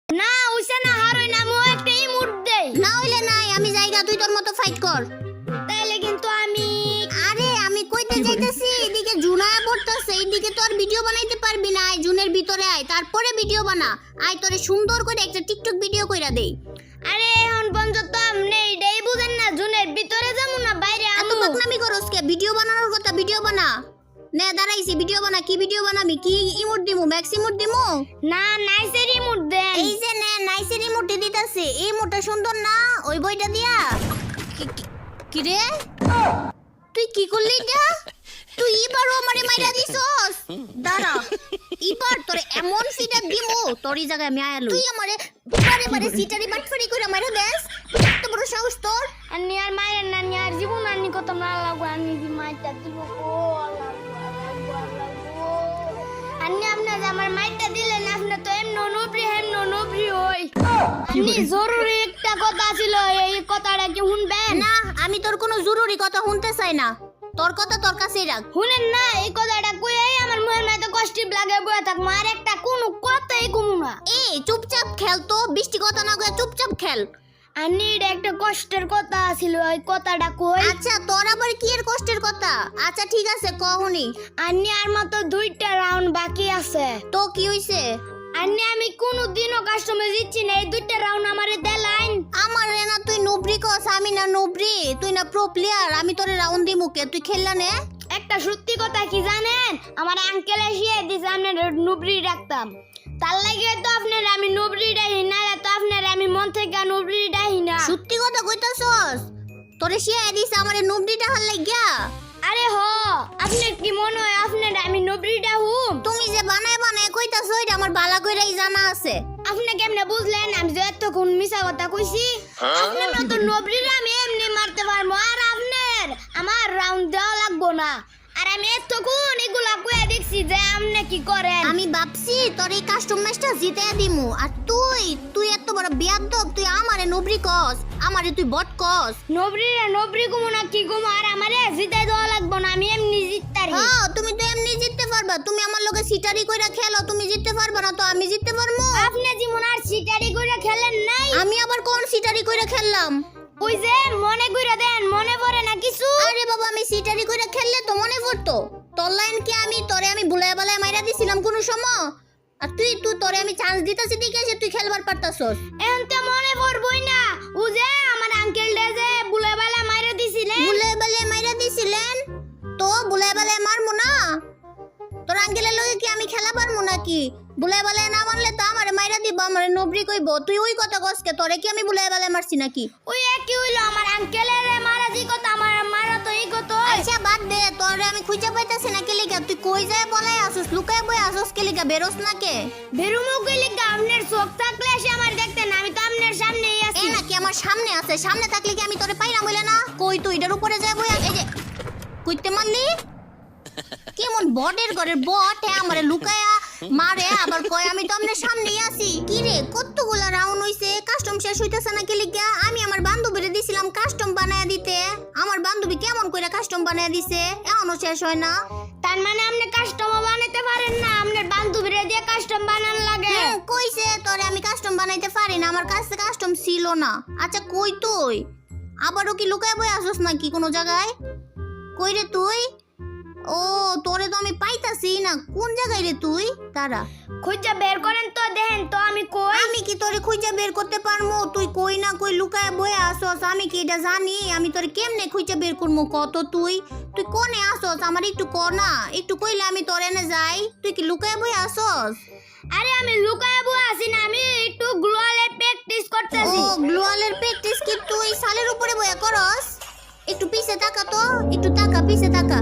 না হইছে না হারই না, আমি একটা ইমোট দেই। না হইলে নাই, আমি জায়গা, তুই তোর মতো ফাইট কর। তাইলে কিন্তু আমি আরে আমি কইতে যাইতাছি, এদিকে জুনায়া পড়তাছে, এইদিকে তো আর ভিডিও বানাইতে পারবি না। আয় জুনের ভিতরে আয়, তারপরে ভিডিও বানা। আয় তোরে সুন্দর করে একটা টিকটক ভিডিও কইরা দেই। আরে এখন পর্যন্ত আপনি এইটাই বুঝেন না, জুনের ভিতরে যাবো না বাইরে এত আমু। বকনামি করস কে? ভিডিও বানানোর কথা, ভিডিও বানা। নে দাঁড়াইছি, ভিডিও বানা। কি ভিডিও বানাবি? কি ইমোট দিমু? ম্যাক্স ইমোট দিমু? না নাইসের ইমোট দেন। এই যে নে, নাইসের ইমোট দিতাছে। এই ইমোটটা সুন্দর না? ওই বইটা দিয়া। কি রে, তুই কি করলি এটা? তুই এবারও আমারে মাইরা দিছস। দাঁড়া, এবার তোরে এমন সিটা দিমু, তোরই জায়গায় আমি আয়ালু। তুই আমারে বারে বারে সিটারি বাটফারি করে মাইরা দেস। এত বড় সাহস তোর? আন্নি আর মায়ের না, আন্নি আর জীবন আন্নি কত না লাগবো, আন্নি দি মাইটা দিব। ও আল্লাহ আন্নি আপনার আমার মাইটা দিলেন, আপনি তো এমন নবরি হই। আন্নি জরুরি একটা কথা ছিল, এই কথাটা কি শুনবেন? না, আমি তোর কোনো জরুরি কথা শুনতে চাই না। তোর কথা তোর কাছেই রাখ। শুনেন না, এই কথাটা কই আমার মনের মধ্যে কষ্ট লাগে বয়ে থাক, মার একটা কোনো কথাই কমু না। এই চুপচাপ খেল তো, বৃষ্টি কথা না কয়ে চুপচাপ খেল। আন্নি এটা একটা কষ্টের কথা ছিল, ওই কথাটা কই। আচ্ছা, তোর আবার কি এর কষ্টের কথা? আচ্ছা ঠিক আছে, কহুনি। আন্নি আর মাত্র 2টা রাউন্ড বাকি আছে। তো কি হইছে? আন্নি আমি কোনোদিনও কাস্টমার জিতছি না, এই 2টা রাউন্ড আমারে দেলাইন। আমার না, তুই নুবরি কস, আমি না নুবরি, তুই না প্রো প্লেয়ার, আমি তোরে রাউন্ড দিমু কে? তুই খেললা নে? একটা সত্যি কথা কি জানেন, আমার আঙ্কেল এসে দিছে আপনার নুবরি রাখতাম, তার লাগে তো আপনার আমি নুবরি ডাই না, তো আপনার আমি মন থেকে নুবরি ডাই না। সত্যি কথা কইতাছস? তোরে শিয়া দিছে আমারে নুবরিটা হাল লাগিয়া? আরে হ, আপনার কি মনে হয় আপনার আমি নুবরিটা হুম? তুমি যে বানায় বানায় কইতাছ, এটা আমার বালা কইরাই জানা আছে। আপনি কেমনে বুঝলেন আমি যে এতক্ষণ মিছা কথা কইছি? আপনার তো নুবরিটা আমি এমনি মারতে পারবো, আর আপনার আমার রাউন্ড দেওয়া লাগবো না। আর আমি এতক্ষণ এগুলা কইয়া দেখছি যে আপনি কি করেন। আমি ভাবছি তোর এই কাস্টম ম্যাচটা জিতে দিমু, আর তুই এত বড় বেয়াদব, তুই আমারে নুবরি কস, আমারে তুই বট কস। নবরি গুমো না কি গুমো, আর আমারে জিতে দেওয়া লাগবো না, আমি এমনি জিততারি। হ্যাঁ, তুমি তো এমনি জিততে পারবা। তুমি আমার লগে সিটারি কইরা খেলো, তুমি জিততে পারবা না, তো আমি জিততে পারবো? আপনি যেমন আর সিটারি করে খেলেন নাই। আমি আবার কোন সিটারি কইরা খেললাম? ওই যে মনে কইরা দেন, মনে পড়ে না কিছু? আরে বাবা, আমি সিটারি কইরা খেললে তো মনে পড়তো। তোর লাইন কি তোরে আমি বুলায় বালায় মাইরা দিছিলাম কোন সময়? আর তুই তোরে আমি চান্স দিতাছি দেখে যে তুই খেলবার পারতাছস। এখন তো মনে পড়বই না, ও যে আমার আঙ্কেল যে বুলেবেলা মাইরা দিছিলেন। বুলায় বালায় মাইরা দিছিলেন? তো বুলায় বালায় মারমু না? তোর আঙ্কেলের লগে কি আমি খেলা পারমু নাকি? বুলায় বালায় না মারলে তো আমারে মাইরা দিব, আমারে নবরি কইব। তুই ওই কথা কসকে, তোরে কি আমি বুলায় বালায় মারছি নাকি? ওই একই হইলো, আমার আঙ্কেলের মারা যে কথা, আমার মারা তো এই কথা। আচ্ছা বাদ দে, তোরে আমি খুঁজে পাইতাছি না কেলিকা। তুই কই যায় বলাই আসস, লুকায় বই আসস কেলিকা? বেরোস না কে? বেরুমু কইলে আপনার চোখ থাকলে এসে আমার দেখতেন, আমি তো আপনার সামনেই আছি। এই নাকি আমার সামনে আছে? সামনে থাকলে কি আমি তোরে পাইরাম হইলে না? কই তুই এটার উপরে যায় বই? এই যে কইতে মারলি কেমন বটের ঘরের বট, আমারে লুকায়া মারে, আবার কয় আমি তো আপনার সামনেই আছি। কি রে, কতগুলা রাউন্ড হইছে, কাস্টম শেষ হইতাছে না কেলিকা? আমি আমার বান্ধবীরে দিছিলাম কাস্টম বানায়া দিতে, আমার বান্ধবী কেমন কইরা কাস্টম বানায়া দিছে, এখনো শেষ হয় না। তার মানে আপনি কাস্টম বানাইতে পারেন না, আপনার বান্ধবীরে দিয়ে কাস্টম বানান লাগে। কইছে তোরে আমি কাস্টম বানাইতে পারি না, আমার কাছে কাস্টম ছিল না। আচ্ছা কই তুই? আবারও কি লুকায় বই আসস নাকি কোনো জায়গায়? কই রে তুই? ও, তোরে তো আমি পাইতাছি না। কোন জায়গায় রে তুই? তারা খুঁজে বের করেন তো, দেখেন তো আমি কই। আমি কি তোরে খুঁজে বের করতে পারমু? তুই কই না কই লুকায় বয়ে আসস, আমি কি এটা জানি? আমি তোরে কেমনে খুঁজে বের করবো কত? তুই কোনে আসস আমার একটু ক না, একটু কইলে আমি তোর এনে যাই। তুই কি লুকায় বয়ে আসস? আরে আমি লুকায় বই আছি না, আমি একটু গ্লোয়ালের প্র্যাকটিস করতেছি। ও, গ্লোয়ালের প্র্যাকটিস কি তুই সালের উপরে বয়ে করস? একটু পিছে তাকা তো, একটু তাকা, পিছে তাকা।